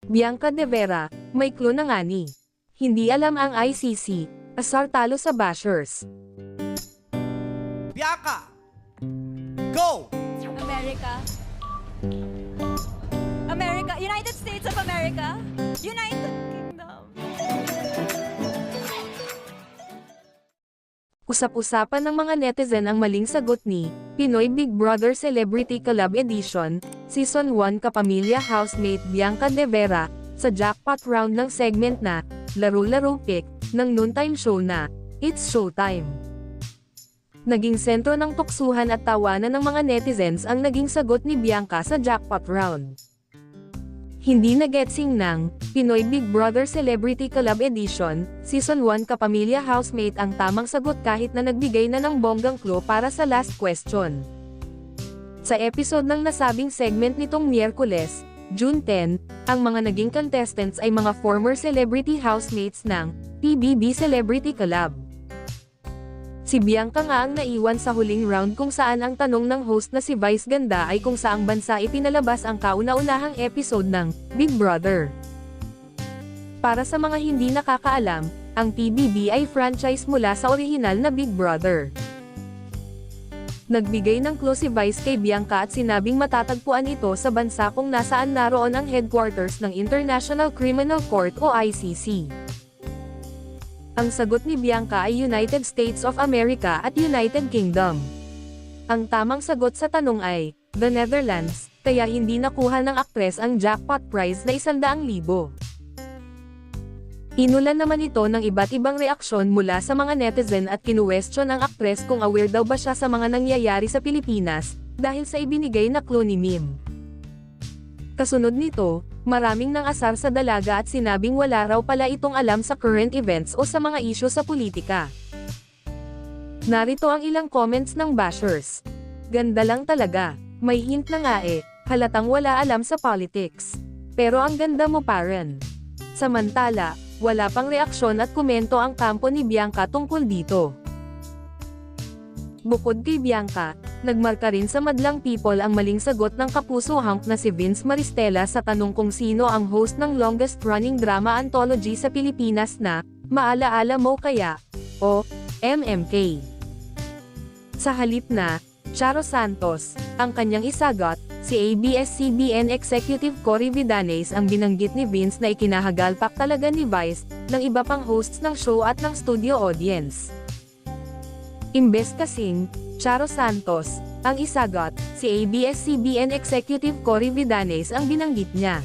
Bianca De Vera, may clue na nga ni. Hindi alam ang ICC, asar talo sa bashers. Bianca! Go! America. America. United States of America. United Kingdom. Usap-usapan ng mga netizen ang maling sagot ni Pinoy Big Brother Celebrity Collab Edition, Season 1 kapamilya housemate Bianca De Vera, sa jackpot round ng segment na Laro-Laro Pick ng noontime show na It's Showtime. Naging sentro ng tuksuhan at tawanan ng mga netizens ang naging sagot ni Bianca sa jackpot round. Hindi nagetsing ng Pinoy Big Brother Celebrity Collab Edition, Season 1 kapamilya housemate ang tamang sagot kahit na nagbigay na ng bonggang clue para sa last question. Sa episode ng nasabing segment nitong Miyerkules, June 10, ang mga naging contestants ay mga former celebrity housemates ng PBB Celebrity Collab. Si Bianca nga ang naiwan sa huling round kung saan ang tanong ng host na si Vice Ganda ay kung saang bansa ipinalabas ang kauna-unahang episode ng Big Brother. Para sa mga hindi nakakaalam, ang PBB ay franchise mula sa orihinal na Big Brother. Nagbigay ng clue si Vice kay Bianca at sinabing matatagpuan ito sa bansa kung nasaan naroon ang headquarters ng International Criminal Court o ICC. Ang sagot ni Bianca ay United States of America at United Kingdom. Ang tamang sagot sa tanong ay The Netherlands, kaya hindi nakuha ng aktres ang jackpot prize na 100,000. Inulan naman ito ng iba't ibang reaksyon mula sa mga netizen at kinuwestiyon ang aktres kung aware daw ba siya sa mga nangyayari sa Pilipinas, dahil sa ibinigay na clue ni Mim. Kasunod nito, maraming nang asar sa dalaga at sinabing wala raw pala itong alam sa current events o sa mga isyu sa politika. Narito ang ilang comments ng bashers. Ganda lang talaga, may hint na nga halatang wala alam sa politics. Pero ang ganda mo paren. Samantala, wala pang reaksyon at komento ang kampo ni Bianca tungkol dito. Bukod kay Bianca, nagmarka rin sa madlang people ang maling sagot ng kapuso hunk na si Vince Maristella sa tanong kung sino ang host ng longest-running drama anthology sa Pilipinas na Maalaala Mo Kaya? O MMK. Sa halip na Charo Santos, ang kanyang isagot, si ABS-CBN Executive Cory Vidanes ang binanggit ni Vince na ikinahagalpak talaga ni Vice ng iba pang hosts ng show at ng studio audience. Imbes kasing Charo Santos ang isagot, si ABS-CBN Executive Cory Vidanes ang binanggit niya.